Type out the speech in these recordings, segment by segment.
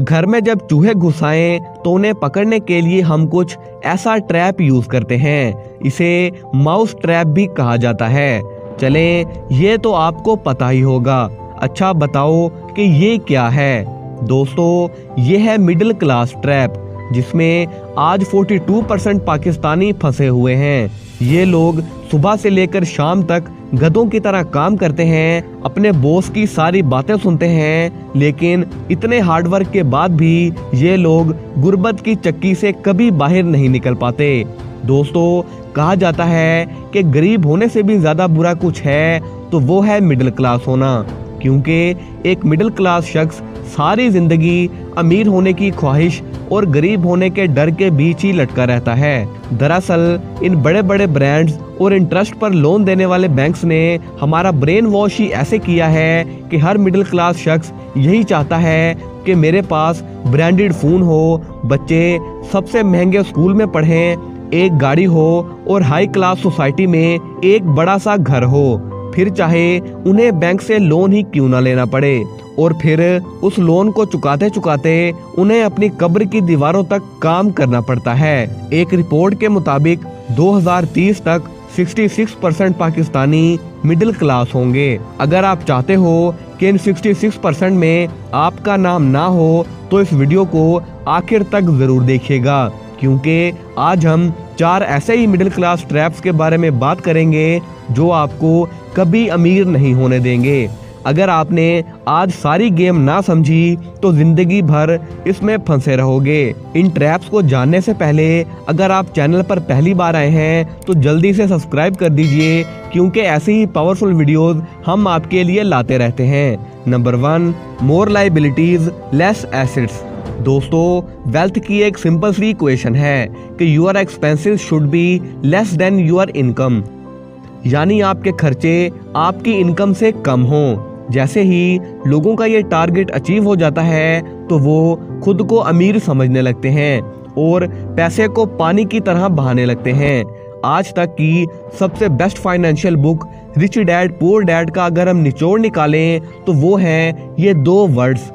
घर में जब चूहे घुस आएं तो उन्हें पकड़ने के लिए हम कुछ ऐसा ट्रैप यूज करते हैं। इसे माउस ट्रैप भी कहा जाता है। चलें, ये तो आपको पता ही होगा। अच्छा बताओ कि ये क्या है? दोस्तों, ये है मिडिल क्लास ट्रैप, जिसमें आज 42% पाकिस्तानी फंसे हुए हैं। ये लोग सुबह से लेकर शाम तक गधों की तरह काम करते हैं, अपने बॉस की सारी बातें सुनते हैं, लेकिन इतने हार्डवर्क के बाद भी ये लोग गुर्बत की चक्की से कभी बाहर नहीं निकल पाते। दोस्तों, कहा जाता है कि गरीब होने से भी ज्यादा बुरा कुछ है तो वो है मिडिल क्लास होना, क्योंकि एक मिडिल क्लास शख्स सारी जिंदगी अमीर होने की ख्वाहिश और गरीब होने के डर के बीच ही लटका रहता है। दरअसल इन बड़े बड़े ब्रांड्स और इंटरेस्ट पर लोन देने वाले बैंक्स ने हमारा ब्रेन वॉश ही ऐसे किया है कि हर मिडिल क्लास शख्स यही चाहता है कि मेरे पास ब्रांडेड फोन हो, बच्चे सबसे महंगे स्कूल में पढ़ें, एक गाड़ी हो और हाई क्लास सोसाइटी में एक बड़ा सा घर हो, फिर चाहे उन्हें बैंक से लोन ही क्यों ना लेना पड़े, और फिर उस लोन को चुकाते चुकाते उन्हें अपनी कब्र की दीवारों तक काम करना पड़ता है। एक रिपोर्ट के मुताबिक 2030 तक 66% पाकिस्तानी मिडिल क्लास होंगे। अगर आप चाहते हो कि इन 66% में आपका नाम ना हो तो इस वीडियो को आखिर तक जरूर देखिएगा, क्योंकि आज हम 4 ऐसे ही मिडिल क्लास ट्रैप्स के बारे में बात करेंगे जो आपको कभी अमीर नहीं होने देंगे। अगर आपने आज सारी गेम ना समझी तो जिंदगी भर इसमें फंसे रहोगे। इन ट्रैप्स को जानने से पहले अगर आप चैनल पर पहली बार आए हैं तो जल्दी से सब्सक्राइब कर दीजिए, क्योंकि ऐसी ही पावरफुल वीडियोस हम आपके लिए लाते रहते हैं। नंबर 1, मोर लाइबिलिटीज लेस एसेट्स। दोस्तों, वेल्थ की एक सिंपल सी इक्वेशन है कि your expenses should be less than your income, यानी आपके खर्चे आपकी इनकम से कम हों। जैसे ही लोगों का ये टारगेट अचीव हो जाता है तो वो खुद को अमीर समझने लगते हैं और पैसे को पानी की तरह बहाने लगते हैं। आज तक की सबसे best financial book rich dad poor dad का अगर हम निचोड़ निकालें तो वो है ये 2 वर्ड्स,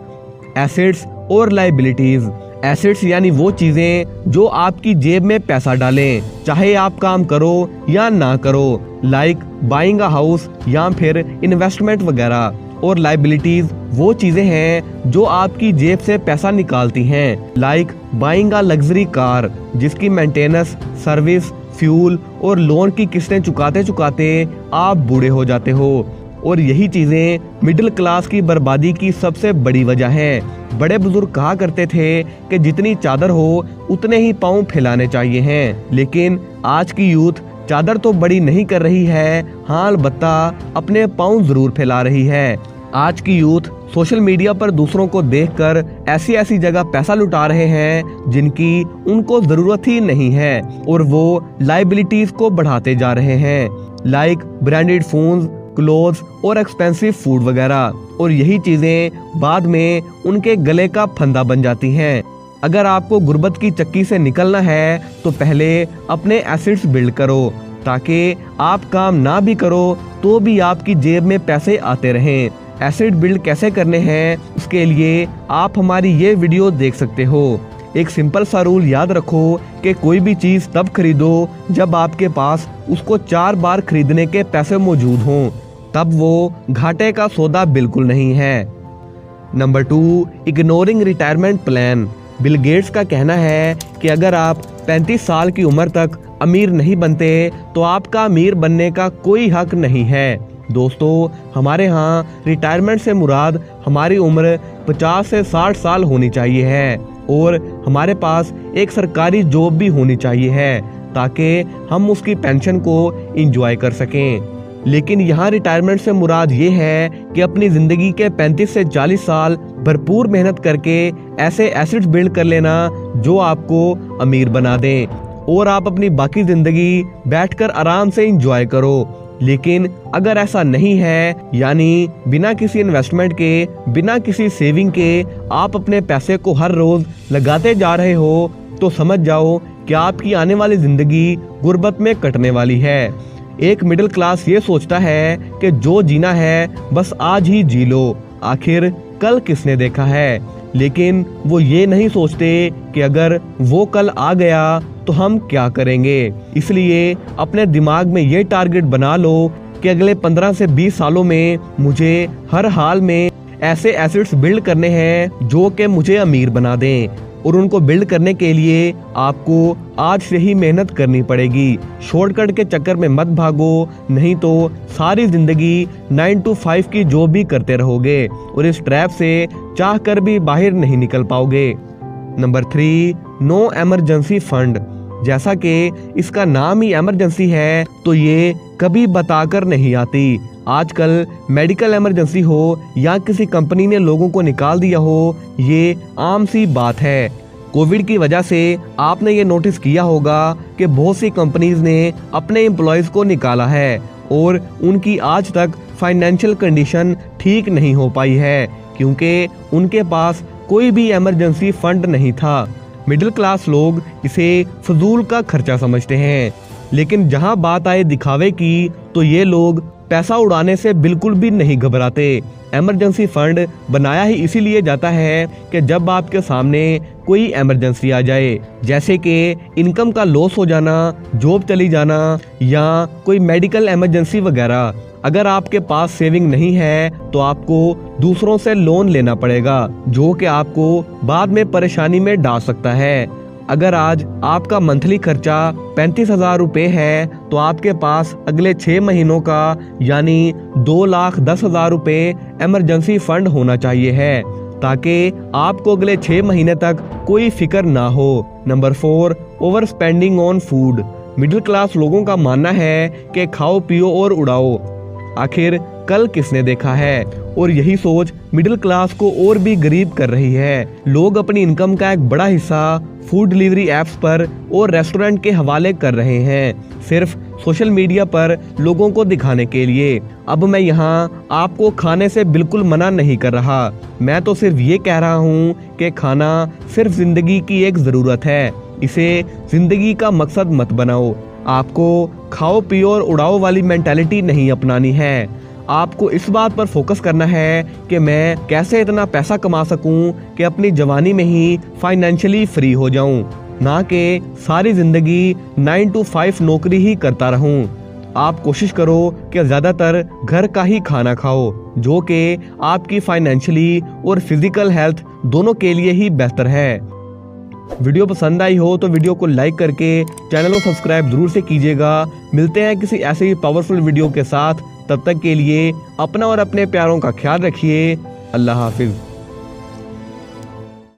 एसेट्स और लाइबिलिटीज। एसेट्स यानी वो चीजें जो आपकी जेब में पैसा डालें, चाहे आप काम करो या ना करो, लाइक बाइंग अ हाउस या फिर इन्वेस्टमेंट वगैरह। और लाइबिलिटीज वो चीजें हैं जो आपकी जेब से पैसा निकालती हैं, like buying a luxury car, जिसकी मेंटेनेंस, सर्विस, फ्यूल और लोन की किस्तें चुकाते चुकाते आप बूढ़े हो जाते हो। और यही चीजें मिडिल क्लास की बर्बादी की सबसे बड़ी वजह है। बड़े बुजुर्ग कहा करते थे कि जितनी चादर हो उतने ही पाँव फैलाने चाहिए हैं, लेकिन आज की यूथ चादर तो बड़ी नहीं कर रही है, हाँ अलबत्ता अपने पाँव जरूर फैला रही है। आज की यूथ सोशल मीडिया पर दूसरों को देखकर ऐसी ऐसी जगह पैसा लुटा रहे हैं जिनकी उनको जरूरत ही नहीं है, और वो लाइबिलिटीज को बढ़ाते जा रहे हैं, लाइक ब्रांडेड फोन्स, क्लोथ्स और एक्सपेंसिव फूड वगैरह। और यही चीजें बाद में उनके गले का फंदा बन जाती हैं। अगर आपको गुर्बत की चक्की से निकलना है तो पहले अपने एसेट्स बिल्ड करो, ताकि आप काम ना भी करो तो भी आपकी जेब में पैसे आते रहें। एसेट बिल्ड कैसे करने हैं उसके लिए आप हमारी ये वीडियो देख सकते हो। एक सिंपल सा रूल याद रखो कि कोई भी चीज तब खरीदो जब आपके पास उसको 4 बार खरीदने के पैसे मौजूद हों, तब वो घाटे का सौदा बिल्कुल नहीं है। Number 2, ignoring retirement plan. Bill Gates का कहना है कि अगर आप 35 साल की उम्र तक अमीर नहीं बनते तो आपका अमीर बनने का कोई हक नहीं है। दोस्तों, हमारे यहाँ रिटायरमेंट से मुराद हमारी उम्र 50 से 60 साल होनी चाहिए है, और हमारे पास एक सरकारी जॉब भी होनी चाहिए है ताकि हम उसकी पेंशन को एंजॉय कर सकें। लेकिन यहाँ रिटायरमेंट से मुराद ये है कि अपनी जिंदगी के 35 से 40 साल भरपूर मेहनत करके ऐसे एसेट्स बिल्ड कर लेना जो आपको अमीर बना दें, और आप अपनी बाकी जिंदगी बैठकर आराम से एंजॉय करो। लेकिन अगर ऐसा नहीं है, यानी बिना किसी इन्वेस्टमेंट के, बिना किसी सेविंग के आप अपने पैसे को हर रोज लगाते जा रहे हो, तो समझ जाओ कि आपकी आने वाली जिंदगी गुर्बत में कटने वाली है। एक मिडिल क्लास ये सोचता है कि जो जीना है बस आज ही जी लो, आखिर कल किसने देखा है, लेकिन वो ये नहीं सोचते कि अगर वो कल आ गया तो हम क्या करेंगे। इसलिए अपने दिमाग में ये टारगेट बना लो कि अगले 15 से 20 सालों में मुझे हर हाल में ऐसे एसेट्स बिल्ड करने हैं जो कि मुझे अमीर बना दें, और उनको बिल्ड करने के लिए आपको आज से ही मेहनत करनी पड़ेगी। शॉर्टकट के चक्कर में मत भागो, नहीं तो सारी जिंदगी 9 to 5 की जॉब भी करते रहोगे और इस ट्रैप से चाह कर भी बाहर नहीं निकल पाओगे। Number 3, no emergency fund. जैसा कि इसका नाम ही इमरजेंसी है, तो ये कभी बताकर नहीं आती। आजकल मेडिकल इमरजेंसी हो या किसी कंपनी ने लोगों को निकाल दिया हो, ये आम सी बात है। कोविड की वजह से आपने ये नोटिस किया होगा कि बहुत सी कंपनीज ने अपने एम्प्लॉयज को निकाला है और उनकी आज तक फाइनेंशियल कंडीशन ठीक नहीं हो पाई है, क्योंकि उनके पास कोई भी इमरजेंसी फंड नहीं था। मिडिल क्लास लोग इसे फजूल का खर्चा समझते हैं, लेकिन जहां बात आए दिखावे की, तो ये लोग पैसा उड़ाने से बिल्कुल भी नहीं घबराते। इमरजेंसी फंड बनाया ही इसीलिए जाता है कि जब आपके सामने कोई इमरजेंसी आ जाए, जैसे कि इनकम का लॉस हो जाना, जॉब चली जाना या कोई मेडिकल इमरजेंसी वगैरह। अगर आपके पास सेविंग नहीं है तो आपको दूसरों से लोन लेना पड़ेगा, जो कि आपको बाद में परेशानी में डाल सकता है। अगर आज आपका मंथली खर्चा 35,000 रुपये है, तो आपके पास अगले 6 महीनों का यानी 2,10,000 रुपये इमरजेंसी फंड होना चाहिए है, ताकि आपको अगले 6 महीने तक कोई फिक्र ना हो। Number 4, over spending on food. Middle class लोगों का मानना है कि खाओ पियो और उड़ाओ, आखिर कल किसने देखा है, और यही सोच मिडिल क्लास को और भी गरीब कर रही है। लोग अपनी इनकम का एक बड़ा हिस्सा फूड डिलीवरी ऐप्स पर और रेस्टोरेंट के हवाले कर रहे हैं, सिर्फ सोशल मीडिया पर लोगों को दिखाने के लिए। अब मैं यहाँ आपको खाने से बिल्कुल मना नहीं कर रहा, मैं तो सिर्फ ये कह रहा हूँ कि खाना सिर्फ जिंदगी की एक ज़रूरत है, इसे जिंदगी का मकसद मत बनाओ। आपको खाओ पियो और उड़ाओ वाली मेंटालिटी नहीं अपनानी है। आपको इस बात पर फोकस करना है कि मैं कैसे इतना पैसा कमा सकूं कि अपनी जवानी में ही फाइनेंशियली फ्री हो जाऊं, ना कि सारी जिंदगी 9 to 5 नौकरी ही करता रहूं। आप कोशिश करो कि ज़्यादातर घर का ही खाना खाओ, जो कि आपकी फाइनेंशियली और फिजिकल हेल्थ दोनों के लिए ही बेहतर है। वीडियो पसंद आई हो तो वीडियो को लाइक करके चैनल को सब्सक्राइब जरूर से कीजिएगा। मिलते हैं किसी ऐसे ही पावरफुल वीडियो के साथ, तब तक के लिए अपना और अपने प्यारों का ख्याल रखिए। अल्लाह हाफिज।